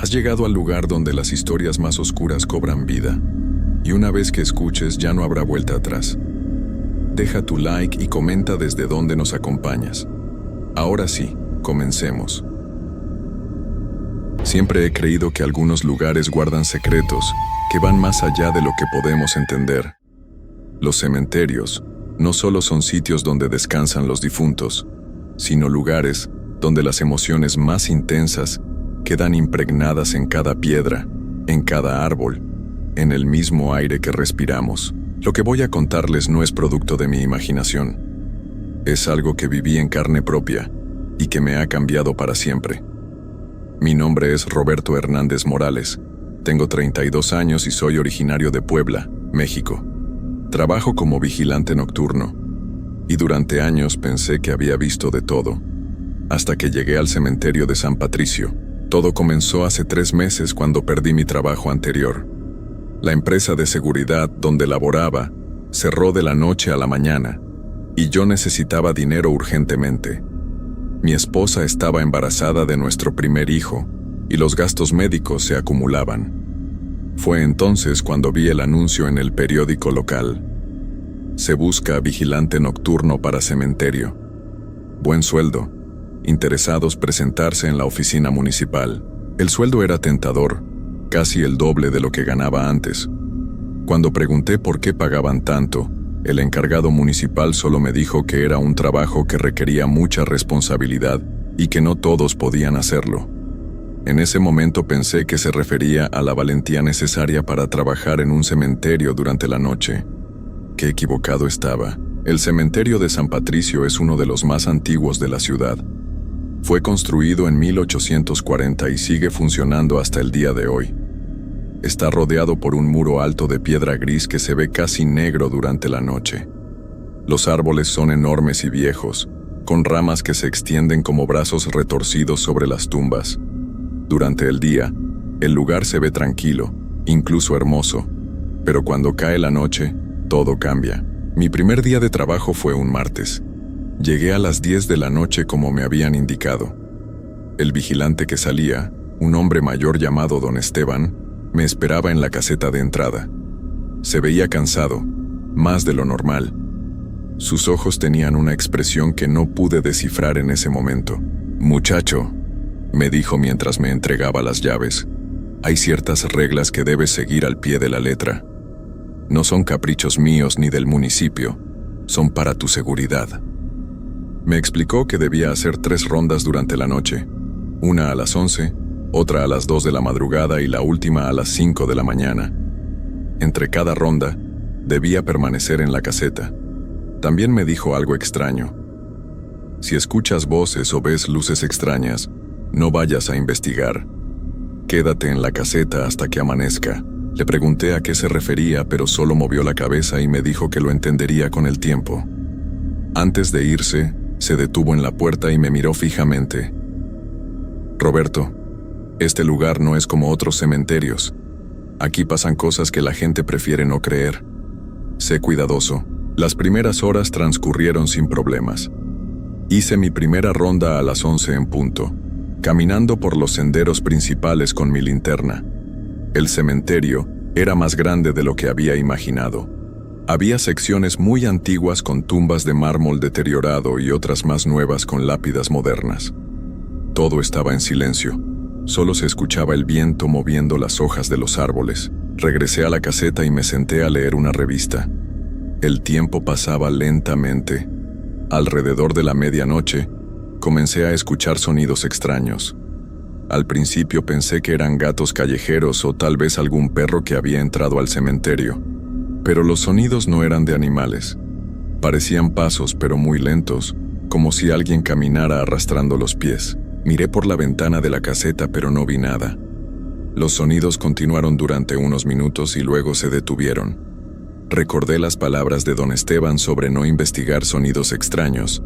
Has llegado al lugar donde las historias más oscuras cobran vida, y una vez que escuches ya no habrá vuelta atrás. Deja tu like y comenta desde dónde nos acompañas. Ahora sí, comencemos. Siempre he creído que algunos lugares guardan secretos que van más allá de lo que podemos entender. Los cementerios no solo son sitios donde descansan los difuntos, sino lugares donde las emociones más intensas quedan impregnadas en cada piedra, en cada árbol, en el mismo aire que respiramos. Lo que voy a contarles no es producto de mi imaginación. Es algo que viví en carne propia y que me ha cambiado para siempre. Mi nombre es Roberto Hernández Morales. Tengo 32 años y soy originario de Puebla, México. Trabajo como vigilante nocturno y durante años pensé que había visto de todo, hasta que llegué al cementerio de San Patricio. Todo comenzó hace 3 meses cuando perdí mi trabajo anterior. La empresa de seguridad donde laboraba cerró de la noche a la mañana y yo necesitaba dinero urgentemente. Mi esposa estaba embarazada de nuestro primer hijo y los gastos médicos se acumulaban. Fue entonces cuando vi el anuncio en el periódico local. Se busca vigilante nocturno para cementerio. Buen sueldo. Interesados presentarse en la oficina municipal. El sueldo era tentador, casi el doble de lo que ganaba antes. Cuando pregunté por qué pagaban tanto, el encargado municipal solo me dijo que era un trabajo que requería mucha responsabilidad y que no todos podían hacerlo. En ese momento pensé que se refería a la valentía necesaria para trabajar en un cementerio durante la noche. Qué equivocado estaba. El cementerio de San Patricio es uno de los más antiguos de la ciudad. Fue construido en 1840 y sigue funcionando hasta el día de hoy. Está rodeado por un muro alto de piedra gris que se ve casi negro durante la noche. Los árboles son enormes y viejos, con ramas que se extienden como brazos retorcidos sobre las tumbas. Durante el día, el lugar se ve tranquilo, incluso hermoso, pero cuando cae la noche, todo cambia. Mi primer día de trabajo fue un martes. Llegué a las 10 de la noche como me habían indicado. El vigilante que salía, un hombre mayor llamado Don Esteban, me esperaba en la caseta de entrada. Se veía cansado, más de lo normal. Sus ojos tenían una expresión que no pude descifrar en ese momento. «Muchacho», me dijo mientras me entregaba las llaves, «hay ciertas reglas que debes seguir al pie de la letra. No son caprichos míos ni del municipio, son para tu seguridad». Me explicó que debía hacer 3 rondas durante la noche, una a las 11, otra a las 2 de la madrugada y la última a las 5 de la mañana. Entre cada ronda, debía permanecer en la caseta. También me dijo algo extraño. Si escuchas voces o ves luces extrañas, no vayas a investigar. Quédate en la caseta hasta que amanezca. Le pregunté a qué se refería, pero solo movió la cabeza y me dijo que lo entendería con el tiempo. Antes de irse, se detuvo en la puerta y me miró fijamente. «Roberto, este lugar no es como otros cementerios. Aquí pasan cosas que la gente prefiere no creer. Sé cuidadoso». Las primeras horas transcurrieron sin problemas. Hice mi primera ronda a las 11 en punto, caminando por los senderos principales con mi linterna. El cementerio era más grande de lo que había imaginado. Había secciones muy antiguas con tumbas de mármol deteriorado y otras más nuevas con lápidas modernas. Todo estaba en silencio. Solo se escuchaba el viento moviendo las hojas de los árboles. Regresé a la caseta y me senté a leer una revista. El tiempo pasaba lentamente. Alrededor de la medianoche, comencé a escuchar sonidos extraños. Al principio pensé que eran gatos callejeros o tal vez algún perro que había entrado al cementerio. Pero los sonidos no eran de animales. Parecían pasos, pero muy lentos, como si alguien caminara arrastrando los pies. Miré por la ventana de la caseta, pero no vi nada. Los sonidos continuaron durante unos minutos y luego se detuvieron. Recordé las palabras de Don Esteban sobre no investigar sonidos extraños,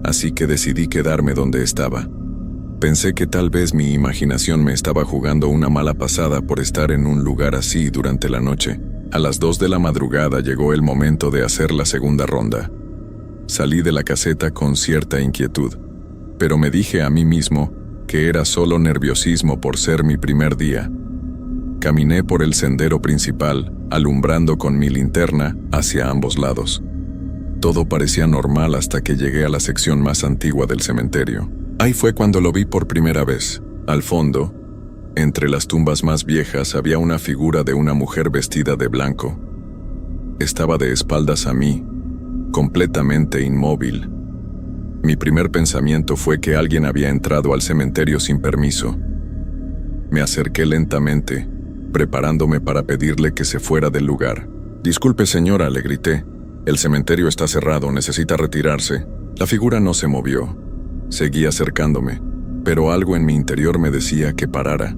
así que decidí quedarme donde estaba. Pensé que tal vez mi imaginación me estaba jugando una mala pasada por estar en un lugar así durante la noche. A las 2 de la madrugada llegó el momento de hacer la segunda ronda. Salí de la caseta con cierta inquietud, pero me dije a mí mismo que era solo nerviosismo por ser mi primer día. Caminé por el sendero principal, alumbrando con mi linterna hacia ambos lados. Todo parecía normal hasta que llegué a la sección más antigua del cementerio. Ahí fue cuando lo vi por primera vez. Al fondo, entre las tumbas más viejas, había una figura de una mujer vestida de blanco. Estaba de espaldas a mí, completamente inmóvil. Mi primer pensamiento fue que alguien había entrado al cementerio sin permiso. Me acerqué lentamente, preparándome para pedirle que se fuera del lugar. «Disculpe, señora», le grité. «El cementerio está cerrado, necesita retirarse». La figura no se movió. Seguí acercándome, pero algo en mi interior me decía que parara.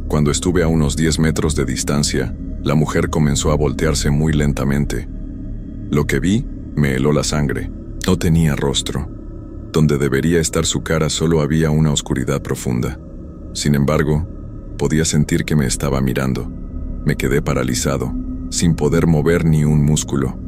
Cuando estuve a unos 10 metros de distancia, la mujer comenzó a voltearse muy lentamente. Lo que vi me heló la sangre. No tenía rostro. Donde debería estar su cara solo había una oscuridad profunda. Sin embargo, podía sentir que me estaba mirando. Me quedé paralizado, sin poder mover ni un músculo.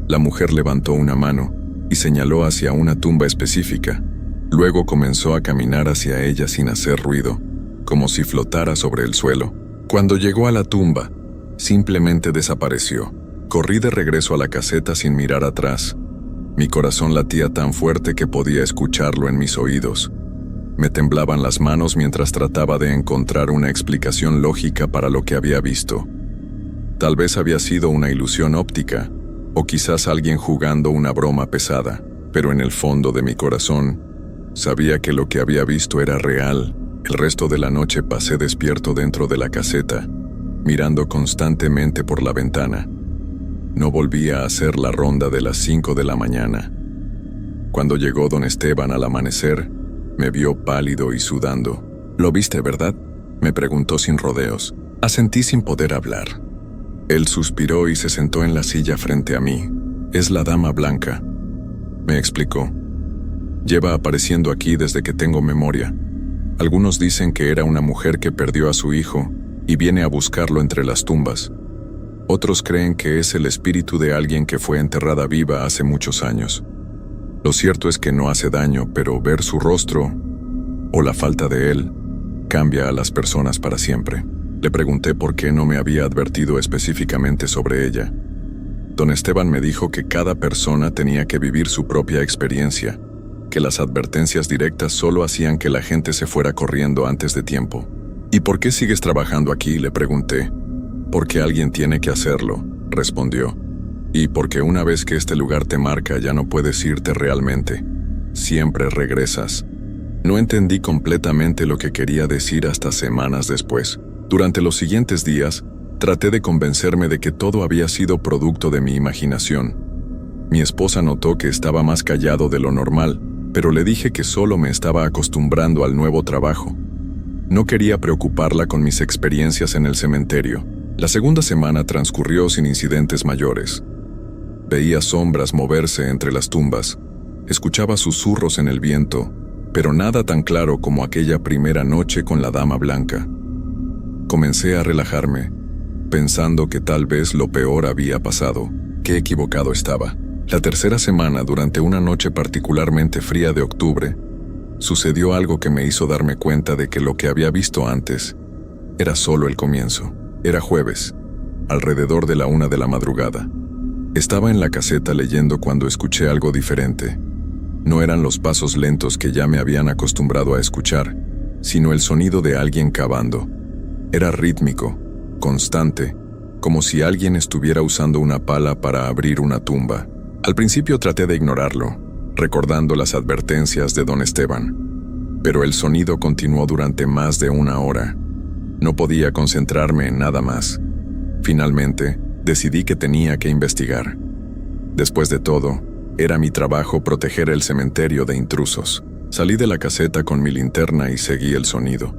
La mujer levantó una mano y señaló hacia una tumba específica. Luego comenzó a caminar hacia ella sin hacer ruido, como si flotara sobre el suelo. Cuando llegó a la tumba, simplemente desapareció. Corrí de regreso a la caseta sin mirar atrás. Mi corazón latía tan fuerte que podía escucharlo en mis oídos. Me temblaban las manos mientras trataba de encontrar una explicación lógica para lo que había visto. Tal vez había sido una ilusión óptica, o quizás alguien jugando una broma pesada, pero en el fondo de mi corazón, sabía que lo que había visto era real. El resto de la noche pasé despierto dentro de la caseta, mirando constantemente por la ventana. No volvía a hacer la ronda de las 5 de la mañana. Cuando llegó don Esteban al amanecer, me vio pálido y sudando. «¿Lo viste, verdad?», me preguntó sin rodeos. Asentí sin poder hablar. Él suspiró y se sentó en la silla frente a mí. «Es la dama blanca», me explicó. «Lleva apareciendo aquí desde que tengo memoria. Algunos dicen que era una mujer que perdió a su hijo y viene a buscarlo entre las tumbas. Otros creen que es el espíritu de alguien que fue enterrada viva hace muchos años. Lo cierto es que no hace daño, pero ver su rostro, o la falta de él, cambia a las personas para siempre». Le pregunté por qué no me había advertido específicamente sobre ella. Don Esteban me dijo que cada persona tenía que vivir su propia experiencia, que las advertencias directas solo hacían que la gente se fuera corriendo antes de tiempo. «¿Y por qué sigues trabajando aquí?», le pregunté. «Porque alguien tiene que hacerlo», respondió. «Y porque una vez que este lugar te marca ya no puedes irte realmente. Siempre regresas». No entendí completamente lo que quería decir hasta semanas después. Durante los siguientes días, traté de convencerme de que todo había sido producto de mi imaginación. Mi esposa notó que estaba más callado de lo normal, pero le dije que solo me estaba acostumbrando al nuevo trabajo. No quería preocuparla con mis experiencias en el cementerio. La segunda semana transcurrió sin incidentes mayores. Veía sombras moverse entre las tumbas, escuchaba susurros en el viento, pero nada tan claro como aquella primera noche con la dama blanca. Comencé a relajarme, pensando que tal vez lo peor había pasado. Qué equivocado estaba. La tercera semana, durante una noche particularmente fría de octubre, sucedió algo que me hizo darme cuenta de que lo que había visto antes era solo el comienzo. Era jueves, alrededor de la 1 de la madrugada. Estaba en la caseta leyendo cuando escuché algo diferente. No eran los pasos lentos que ya me habían acostumbrado a escuchar, sino el sonido de alguien cavando. Era rítmico, constante, como si alguien estuviera usando una pala para abrir una tumba. Al principio traté de ignorarlo, recordando las advertencias de don Esteban. Pero el sonido continuó durante más de 1 hora. No podía concentrarme en nada más. Finalmente, decidí que tenía que investigar. Después de todo, era mi trabajo proteger el cementerio de intrusos. Salí de la caseta con mi linterna y seguí el sonido.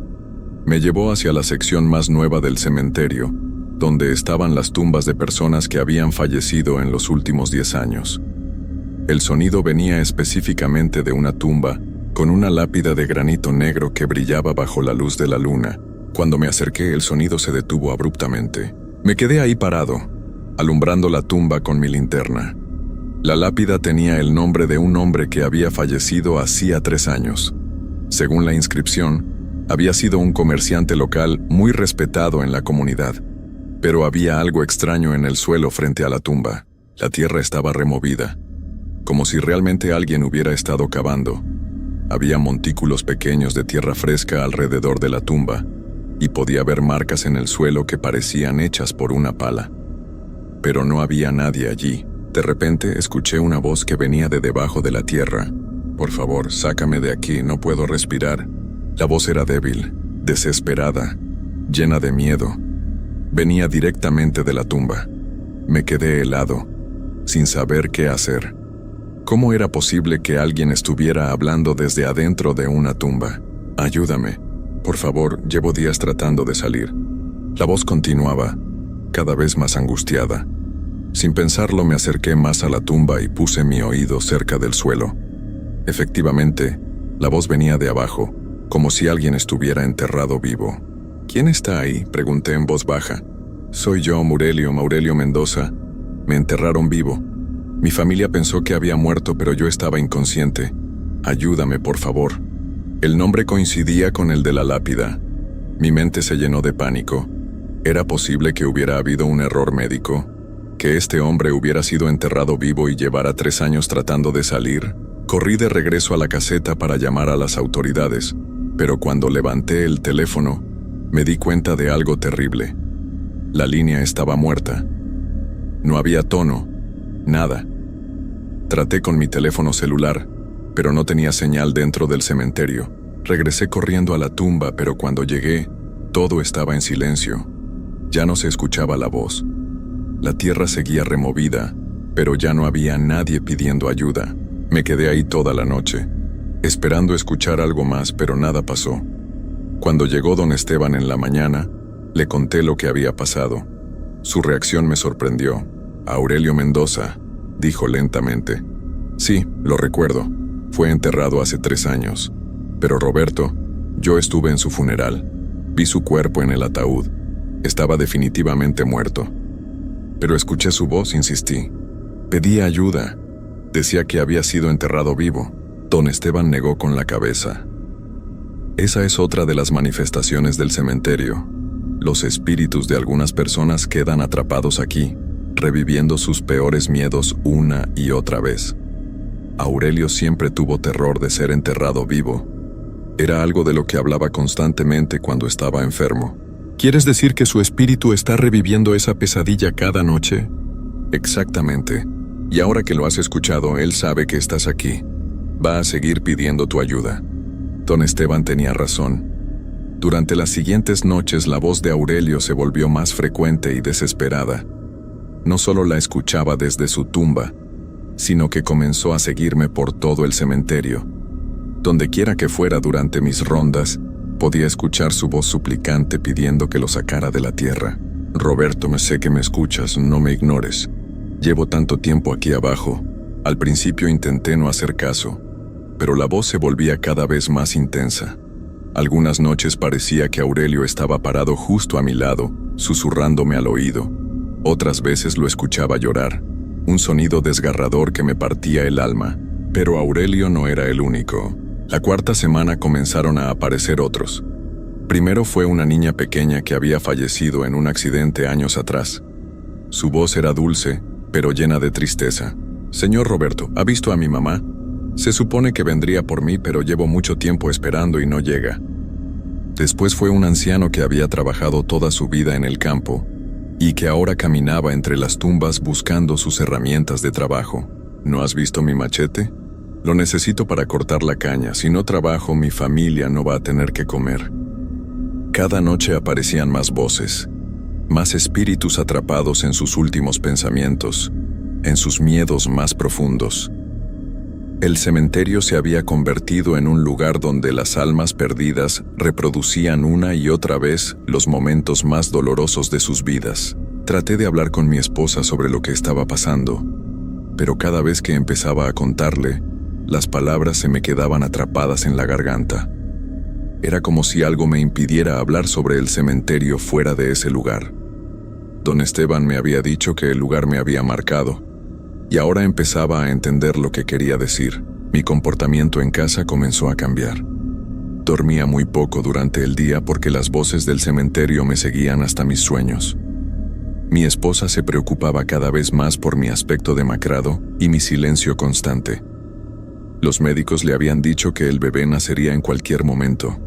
Me llevó hacia la sección más nueva del cementerio, donde estaban las tumbas de personas que habían fallecido en los últimos 10 años. El sonido venía específicamente de una tumba, con una lápida de granito negro que brillaba bajo la luz de la luna. Cuando me acerqué, el sonido se detuvo abruptamente. Me quedé ahí parado, alumbrando la tumba con mi linterna. La lápida tenía el nombre de un hombre que había fallecido hacía 3 años. Según la inscripción, había sido un comerciante local muy respetado en la comunidad. Pero había algo extraño en el suelo frente a la tumba. La tierra estaba removida, como si realmente alguien hubiera estado cavando. Había montículos pequeños de tierra fresca alrededor de la tumba, y podía ver marcas en el suelo que parecían hechas por una pala. Pero no había nadie allí. De repente escuché una voz que venía de debajo de la tierra. «Por favor, sácame de aquí, no puedo respirar». La voz era débil, desesperada, llena de miedo. Venía directamente de la tumba. Me quedé helado, sin saber qué hacer. ¿Cómo era posible que alguien estuviera hablando desde adentro de una tumba? «Ayúdame, por favor, llevo días tratando de salir». La voz continuaba, cada vez más angustiada. Sin pensarlo, me acerqué más a la tumba y puse mi oído cerca del suelo. Efectivamente, la voz venía de abajo, como si alguien estuviera enterrado vivo. «¿Quién está ahí?», pregunté en voz baja. «Soy yo, Maurelio Mendoza. Me enterraron vivo. Mi familia pensó que había muerto, pero yo estaba inconsciente. Ayúdame, por favor». El nombre coincidía con el de la lápida. Mi mente se llenó de pánico. ¿Era posible que hubiera habido un error médico? ¿Que este hombre hubiera sido enterrado vivo y llevara 3 años tratando de salir? Corrí de regreso a la caseta para llamar a las autoridades, pero cuando levanté el teléfono, me di cuenta de algo terrible. La línea estaba muerta. No había tono, nada. Traté con mi teléfono celular, pero no tenía señal dentro del cementerio. Regresé corriendo a la tumba, pero cuando llegué, todo estaba en silencio. Ya no se escuchaba la voz. La tierra seguía removida, pero ya no había nadie pidiendo ayuda. Me quedé ahí toda la noche, esperando escuchar algo más, pero nada pasó. Cuando llegó don Esteban en la mañana, le conté lo que había pasado. Su reacción me sorprendió. «Aurelio Mendoza», dijo lentamente. «Sí, lo recuerdo. Fue enterrado hace 3 años. Pero Roberto, yo estuve en su funeral. Vi su cuerpo en el ataúd. Estaba definitivamente muerto. Pero escuché su voz, insistí. Pedí ayuda. Decía que había sido enterrado vivo». Don Esteban negó con la cabeza. Esa es otra de las manifestaciones del cementerio. Los espíritus de algunas personas quedan atrapados aquí, reviviendo sus peores miedos una y otra vez. Aurelio siempre tuvo terror de ser enterrado vivo. Era algo de lo que hablaba constantemente cuando estaba enfermo. ¿Quieres decir que su espíritu está reviviendo esa pesadilla cada noche? Exactamente. Y ahora que lo has escuchado, él sabe que estás aquí. Va a seguir pidiendo tu ayuda. Don Esteban tenía razón. Durante las siguientes noches la voz de Aurelio se volvió más frecuente y desesperada. No solo la escuchaba desde su tumba, sino que comenzó a seguirme por todo el cementerio. Donde quiera que fuera durante mis rondas, podía escuchar su voz suplicante pidiendo que lo sacara de la tierra. «Roberto, me sé que me escuchas, no me ignores. Llevo tanto tiempo aquí abajo». Al principio intenté no hacer caso, pero la voz se volvía cada vez más intensa. Algunas noches parecía que Aurelio estaba parado justo a mi lado, susurrándome al oído. Otras veces lo escuchaba llorar, un sonido desgarrador que me partía el alma. Pero Aurelio no era el único. La 4ª semana comenzaron a aparecer otros. Primero fue una niña pequeña que había fallecido en un accidente años atrás. Su voz era dulce, pero llena de tristeza. «Señor Roberto, ¿ha visto a mi mamá? Se supone que vendría por mí, pero llevo mucho tiempo esperando y no llega». Después fue un anciano que había trabajado toda su vida en el campo y que ahora caminaba entre las tumbas buscando sus herramientas de trabajo. «¿No has visto mi machete? Lo necesito para cortar la caña. Si no trabajo, mi familia no va a tener que comer». Cada noche aparecían más voces, más espíritus atrapados en sus últimos pensamientos, en sus miedos más profundos. El cementerio se había convertido en un lugar donde las almas perdidas reproducían una y otra vez los momentos más dolorosos de sus vidas. Traté de hablar con mi esposa sobre lo que estaba pasando, pero cada vez que empezaba a contarle, las palabras se me quedaban atrapadas en la garganta. Era como si algo me impidiera hablar sobre el cementerio fuera de ese lugar. Don Esteban me había dicho que el lugar me había marcado, y ahora empezaba a entender lo que quería decir. Mi comportamiento en casa comenzó a cambiar. Dormía muy poco durante el día porque las voces del cementerio me seguían hasta mis sueños. Mi esposa se preocupaba cada vez más por mi aspecto demacrado y mi silencio constante. Los médicos le habían dicho que el bebé nacería en cualquier momento,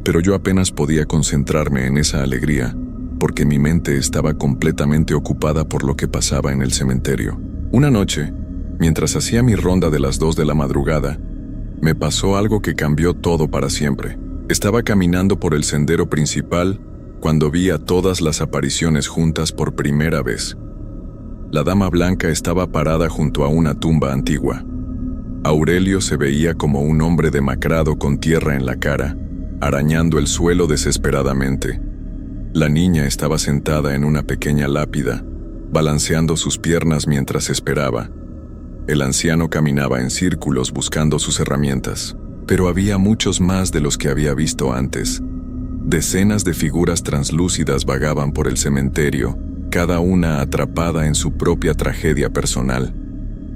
pero yo apenas podía concentrarme en esa alegría porque mi mente estaba completamente ocupada por lo que pasaba en el cementerio. Una noche, mientras hacía mi ronda de las 2 de la madrugada, me pasó algo que cambió todo para siempre. Estaba caminando por el sendero principal cuando vi a todas las apariciones juntas por primera vez. La dama blanca estaba parada junto a una tumba antigua. Aurelio se veía como un hombre demacrado con tierra en la cara, arañando el suelo desesperadamente. La niña estaba sentada en una pequeña lápida, balanceando sus piernas mientras esperaba. El anciano caminaba en círculos buscando sus herramientas, pero había muchos más de los que había visto antes. Decenas de figuras translúcidas vagaban por el cementerio, cada una atrapada en su propia tragedia personal.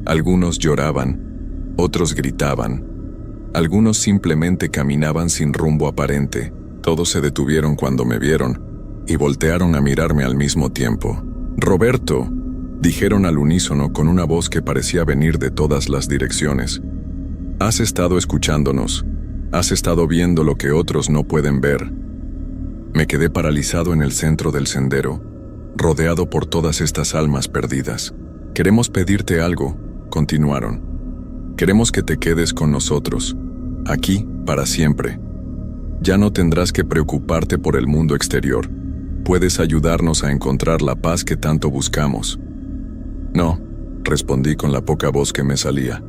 Algunos lloraban, otros gritaban, algunos simplemente caminaban sin rumbo aparente. Todos se detuvieron cuando me vieron y voltearon a mirarme al mismo tiempo. «Roberto», dijeron al unísono con una voz que parecía venir de todas las direcciones. «Has estado escuchándonos, has estado viendo lo que otros no pueden ver». Me quedé paralizado en el centro del sendero, rodeado por todas estas almas perdidas. «Queremos pedirte algo», continuaron. «Queremos que te quedes con nosotros, aquí, para siempre. Ya no tendrás que preocuparte por el mundo exterior. Puedes ayudarnos a encontrar la paz que tanto buscamos». «No», respondí con la poca voz que me salía.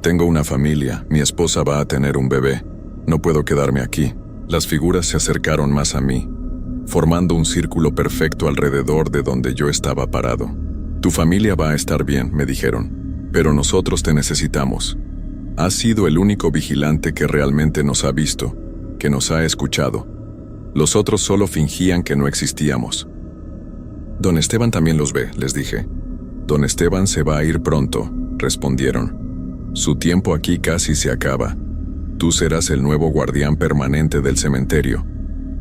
«Tengo una familia, mi esposa va a tener un bebé. No puedo quedarme aquí». Las figuras se acercaron más a mí, formando un círculo perfecto alrededor de donde yo estaba parado. «Tu familia va a estar bien», me dijeron, «pero nosotros te necesitamos. Has sido el único vigilante que realmente nos ha visto, que nos ha escuchado. Los otros solo fingían que no existíamos». «Don Esteban también los ve», les dije. «Don Esteban se va a ir pronto», respondieron. «Su tiempo aquí casi se acaba. Tú serás el nuevo guardián permanente del cementerio,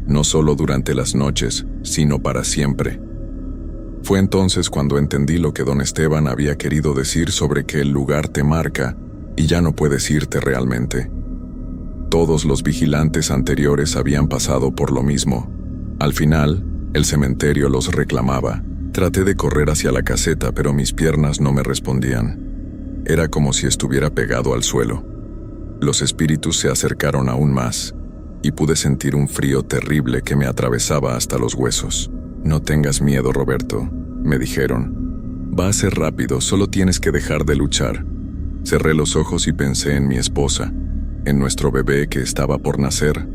no solo durante las noches, sino para siempre». Fue entonces cuando entendí lo que don Esteban había querido decir sobre que el lugar te marca y ya no puedes irte realmente. Todos los vigilantes anteriores habían pasado por lo mismo. Al final, el cementerio los reclamaba. Traté de correr hacia la caseta, pero mis piernas no me respondían. Era como si estuviera pegado al suelo. Los espíritus se acercaron aún más, y pude sentir un frío terrible que me atravesaba hasta los huesos. «No tengas miedo, Roberto», me dijeron. «Va a ser rápido, solo tienes que dejar de luchar». Cerré los ojos y pensé en mi esposa, en nuestro bebé que estaba por nacer.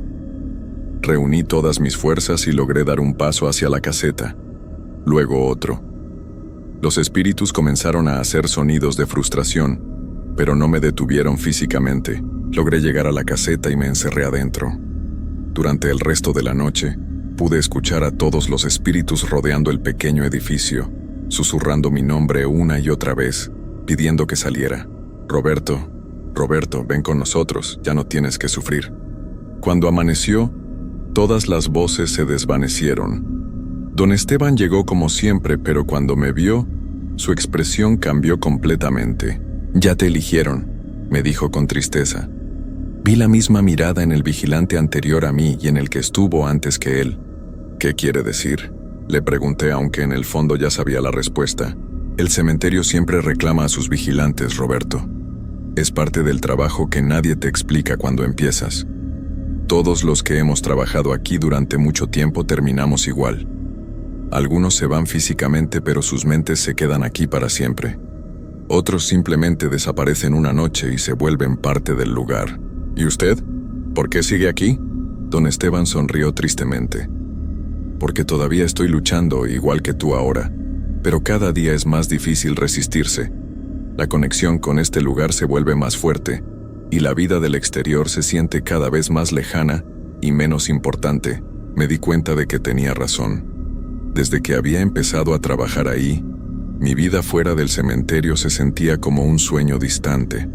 Reuní todas mis fuerzas y logré dar un paso hacia la caseta, luego otro. Los espíritus comenzaron a hacer sonidos de frustración, pero no me detuvieron físicamente. Logré llegar a la caseta y me encerré adentro. Durante el resto de la noche, pude escuchar a todos los espíritus rodeando el pequeño edificio, susurrando mi nombre una y otra vez, pidiendo que saliera. «Roberto, Roberto, ven con nosotros, ya no tienes que sufrir». Cuando amaneció, todas las voces se desvanecieron. Don Esteban llegó como siempre, pero cuando me vio, su expresión cambió completamente. «Ya te eligieron», me dijo con tristeza. Vi la misma mirada en el vigilante anterior a mí y en el que estuvo antes que él. «¿Qué quiere decir?», le pregunté, aunque en el fondo ya sabía la respuesta. «El cementerio siempre reclama a sus vigilantes, Roberto. Es parte del trabajo que nadie te explica cuando empiezas. Todos los que hemos trabajado aquí durante mucho tiempo terminamos igual. Algunos se van físicamente, pero sus mentes se quedan aquí para siempre. Otros simplemente desaparecen una noche y se vuelven parte del lugar». «¿Y usted? ¿Por qué sigue aquí?». Don Esteban sonrió tristemente. «Porque todavía estoy luchando igual que tú ahora, pero cada día es más difícil resistirse. La conexión con este lugar se vuelve más fuerte, y la vida del exterior se siente cada vez más lejana y menos importante». Me di cuenta de que tenía razón. Desde que había empezado a trabajar ahí, mi vida fuera del cementerio se sentía como un sueño distante.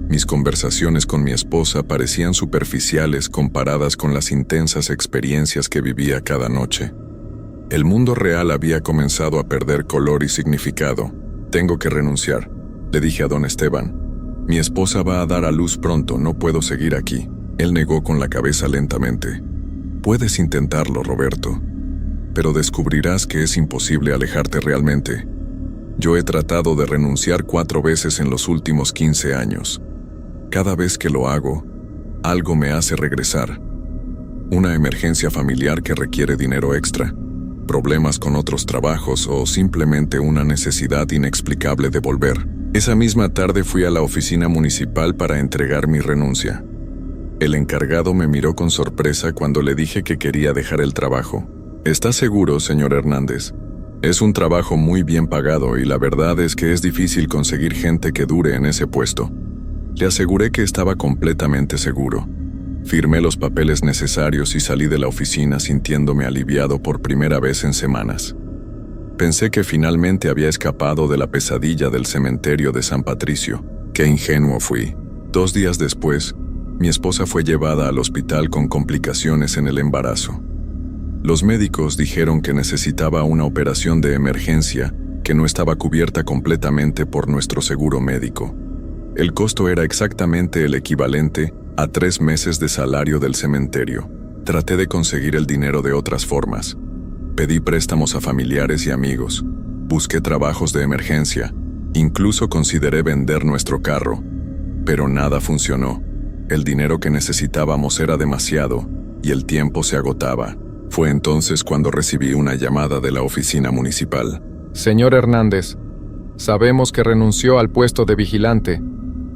Mis conversaciones con mi esposa parecían superficiales comparadas con las intensas experiencias que vivía cada noche. El mundo real había comenzado a perder color y significado. Tengo que renunciar, le dije a don Esteban. Mi esposa va a dar a luz pronto, no puedo seguir aquí. Él negó con la cabeza lentamente. Puedes intentarlo, Roberto, pero descubrirás que es imposible alejarte realmente. Yo he tratado de renunciar 4 veces en los últimos 15 años. Cada vez que lo hago, algo me hace regresar. Una emergencia familiar que requiere dinero extra, problemas con otros trabajos o simplemente una necesidad inexplicable de volver. Esa misma tarde fui a la oficina municipal para entregar mi renuncia. El encargado me miró con sorpresa cuando le dije que quería dejar el trabajo. ¿Está seguro, señor Hernández? Es un trabajo muy bien pagado y la verdad es que es difícil conseguir gente que dure en ese puesto. Le aseguré que estaba completamente seguro. Firmé los papeles necesarios y salí de la oficina sintiéndome aliviado por primera vez en semanas. Pensé que finalmente había escapado de la pesadilla del cementerio de San Patricio. Qué ingenuo fui. 2 días después, mi esposa fue llevada al hospital con complicaciones en el embarazo. Los médicos dijeron que necesitaba una operación de emergencia que no estaba cubierta completamente por nuestro seguro médico. El costo era exactamente el equivalente a 3 meses de salario del cementerio. Traté de conseguir el dinero de otras formas. Pedí préstamos a familiares y amigos. Busqué trabajos de emergencia. Incluso consideré vender nuestro carro. Pero nada funcionó. El dinero que necesitábamos era demasiado y el tiempo se agotaba. Fue entonces cuando recibí una llamada de la oficina municipal. Señor Hernández, sabemos que renunció al puesto de vigilante,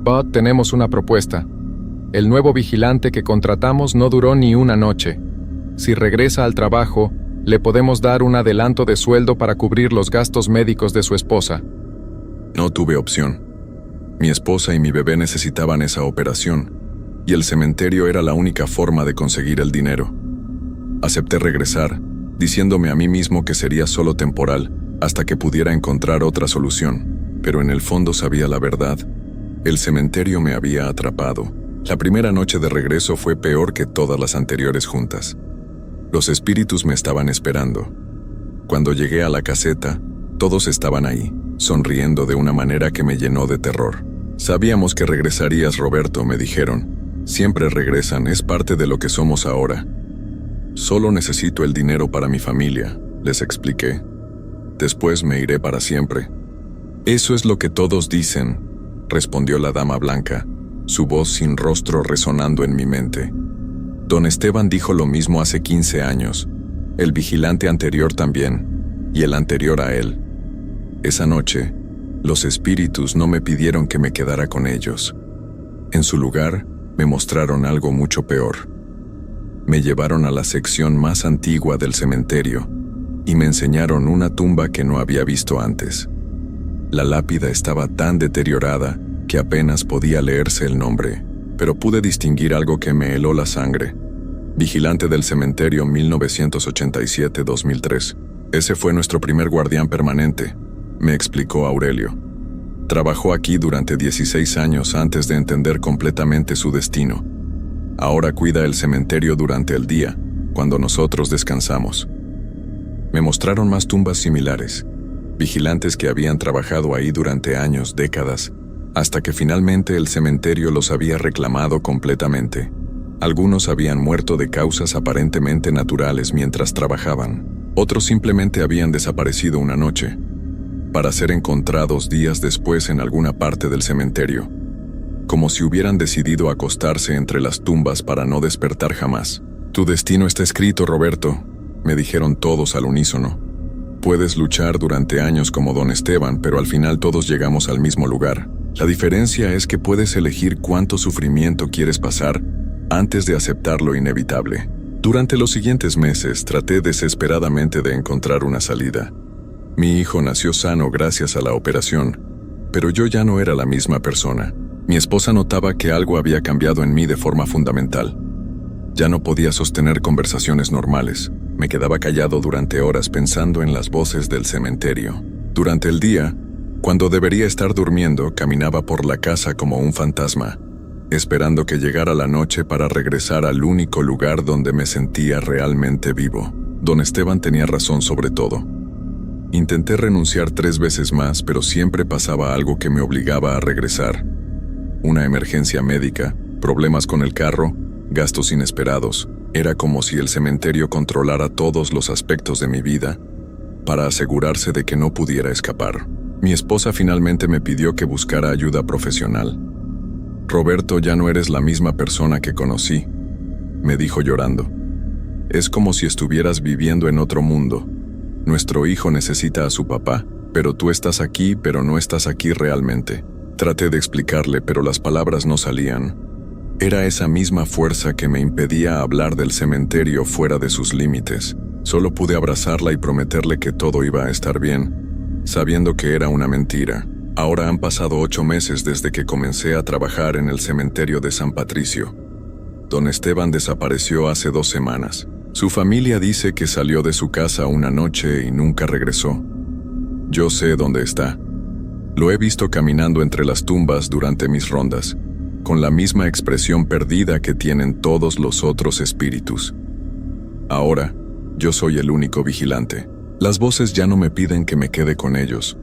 pero tenemos una propuesta. El nuevo vigilante que contratamos no duró ni una noche. Si regresa al trabajo, le podemos dar un adelanto de sueldo para cubrir los gastos médicos de su esposa. No tuve opción. Mi esposa y mi bebé necesitaban esa operación, y el cementerio era la única forma de conseguir el dinero. Acepté regresar, diciéndome a mí mismo que sería solo temporal, hasta que pudiera encontrar otra solución, pero en el fondo sabía la verdad. El cementerio me había atrapado. La primera noche de regreso fue peor que todas las anteriores juntas. Los espíritus me estaban esperando. Cuando llegué a la caseta, todos estaban ahí, sonriendo de una manera que me llenó de terror. Sabíamos que regresarías, Roberto, me dijeron. Siempre regresan, es parte de lo que somos ahora. Solo necesito el dinero para mi familia, les expliqué. Después me iré para siempre. Eso es lo que todos dicen, respondió la dama blanca, su voz sin rostro resonando en mi mente. Don Esteban dijo lo mismo hace 15 años, el vigilante anterior también, y el anterior a él. Esa noche, los espíritus no me pidieron que me quedara con ellos. En su lugar, me mostraron algo mucho peor. Me llevaron a la sección más antigua del cementerio y me enseñaron una tumba que no había visto antes. La lápida estaba tan deteriorada que apenas podía leerse el nombre, pero pude distinguir algo que me heló la sangre. Vigilante del cementerio 1987-2003. Ese fue nuestro primer guardián permanente, me explicó Aurelio. Trabajó aquí durante 16 años antes de entender completamente su destino. Ahora cuida el cementerio durante el día, cuando nosotros descansamos. Me mostraron más tumbas similares, vigilantes que habían trabajado ahí durante años, décadas, hasta que finalmente el cementerio los había reclamado completamente. Algunos habían muerto de causas aparentemente naturales mientras trabajaban. Otros simplemente habían desaparecido una noche, para ser encontrados días después en alguna parte del cementerio, como si hubieran decidido acostarse entre las tumbas para no despertar jamás. Tu destino está escrito, Roberto, me dijeron todos al unísono. Puedes luchar durante años como don Esteban, pero al final todos llegamos al mismo lugar. La diferencia es que puedes elegir cuánto sufrimiento quieres pasar antes de aceptar lo inevitable. Durante los siguientes meses traté desesperadamente de encontrar una salida. Mi hijo nació sano gracias a la operación, pero yo ya no era la misma persona. Mi esposa notaba que algo había cambiado en mí de forma fundamental. Ya no podía sostener conversaciones normales. Me quedaba callado durante horas pensando en las voces del cementerio. Durante el día, Cuando debería estar durmiendo, caminaba por la casa como un fantasma, esperando que llegara la noche para regresar al único lugar donde me sentía realmente vivo. Don Esteban tenía razón sobre todo. Intenté renunciar 3 veces más, pero siempre pasaba algo que me obligaba a regresar. Una emergencia médica, problemas con el carro, gastos inesperados. Era como si el cementerio controlara todos los aspectos de mi vida para asegurarse de que no pudiera escapar. Mi esposa finalmente me pidió que buscara ayuda profesional. Roberto, ya no eres la misma persona que conocí, me dijo llorando. Es como si estuvieras viviendo en otro mundo. Nuestro hijo necesita a su papá, pero tú estás aquí, pero no estás aquí realmente. Traté de explicarle, pero las palabras no salían. Era esa misma fuerza que me impedía hablar del cementerio fuera de sus límites. Solo pude abrazarla y prometerle que todo iba a estar bien, sabiendo que era una mentira. Ahora han pasado 8 meses desde que comencé a trabajar en el cementerio de San Patricio. Don Esteban desapareció hace 2 semanas. Su familia dice que salió de su casa una noche y nunca regresó. Yo sé dónde está. Lo he visto caminando entre las tumbas durante mis rondas, con la misma expresión perdida que tienen todos los otros espíritus. Ahora, yo soy el único vigilante. Las voces ya no me piden que me quede con ellos.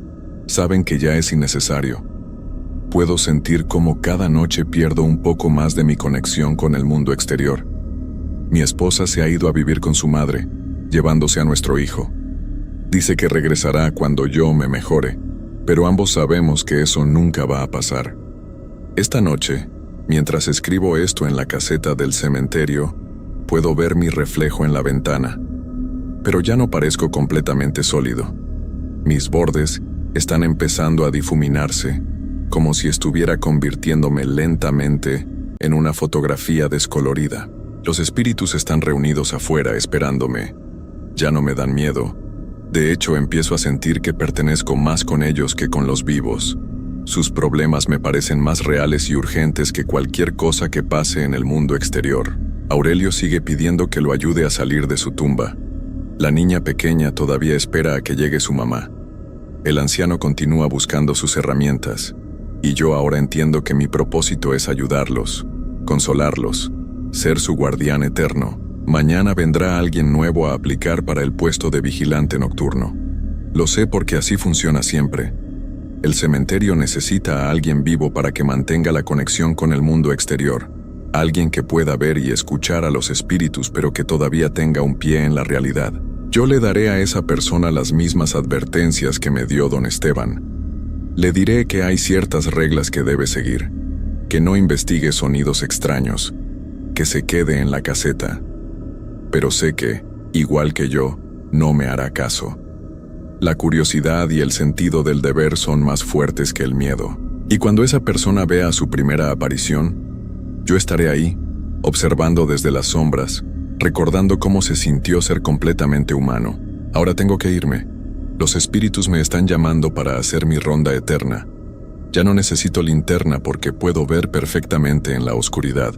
Saben que ya es innecesario. Puedo sentir cómo cada noche pierdo un poco más de mi conexión con el mundo exterior. Mi esposa se ha ido a vivir con su madre, llevándose a nuestro hijo. Dice que regresará cuando yo me mejore, pero ambos sabemos que eso nunca va a pasar. Esta noche, mientras escribo esto en la caseta del cementerio, puedo ver mi reflejo en la ventana, pero ya no parezco completamente sólido. Mis bordes están empezando a difuminarse, como si estuviera convirtiéndome lentamente en una fotografía descolorida. Los espíritus están reunidos afuera esperándome. Ya no me dan miedo. De hecho, empiezo a sentir que pertenezco más con ellos que con los vivos. Sus problemas me parecen más reales y urgentes que cualquier cosa que pase en el mundo exterior. Aurelio sigue pidiendo que lo ayude a salir de su tumba. La niña pequeña todavía espera a que llegue su mamá. El anciano continúa buscando sus herramientas, y yo ahora entiendo que mi propósito es ayudarlos, consolarlos, ser su guardián eterno. Mañana vendrá alguien nuevo a aplicar para el puesto de vigilante nocturno. Lo sé porque así funciona siempre. El cementerio necesita a alguien vivo para que mantenga la conexión con el mundo exterior. Alguien que pueda ver y escuchar a los espíritus pero que todavía tenga un pie en la realidad. Yo le daré a esa persona las mismas advertencias que me dio don Esteban. Le diré que hay ciertas reglas que debe seguir, que no investigue sonidos extraños, que se quede en la caseta. Pero sé que, igual que yo, no me hará caso. La curiosidad y el sentido del deber son más fuertes que el miedo. Y cuando esa persona vea su primera aparición, yo estaré ahí, observando desde las sombras, recordando cómo se sintió ser completamente humano. Ahora tengo que irme. Los espíritus me están llamando para hacer mi ronda eterna. Ya no necesito linterna porque puedo ver perfectamente en la oscuridad.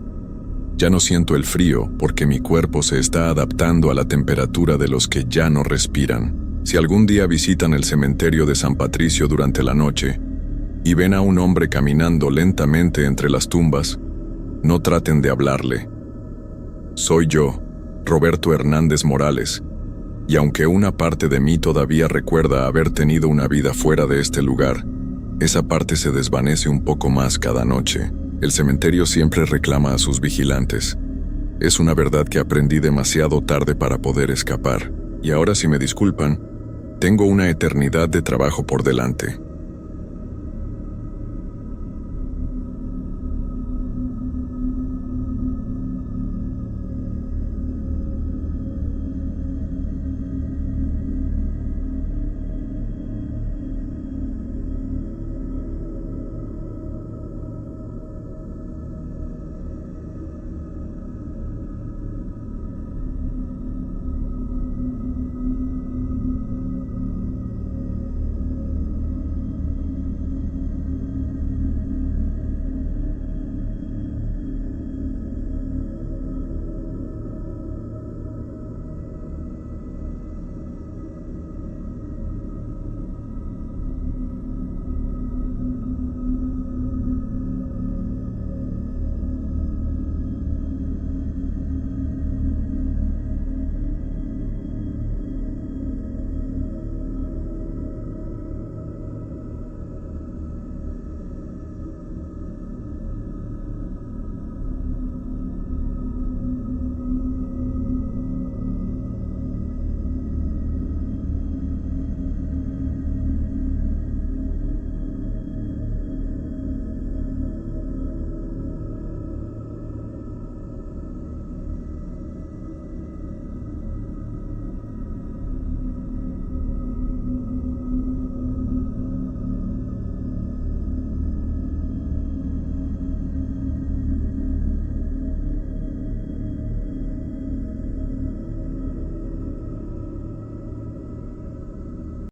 Ya no siento el frío porque mi cuerpo se está adaptando a la temperatura de los que ya no respiran. Si algún día visitan el cementerio de San Patricio durante la noche y ven a un hombre caminando lentamente entre las tumbas, no traten de hablarle. Soy yo, Roberto Hernández Morales, y aunque una parte de mí todavía recuerda haber tenido una vida fuera de este lugar, esa parte se desvanece un poco más cada noche. El cementerio siempre reclama a sus vigilantes. Es una verdad que aprendí demasiado tarde para poder escapar, y ahora, si me disculpan, tengo una eternidad de trabajo por delante.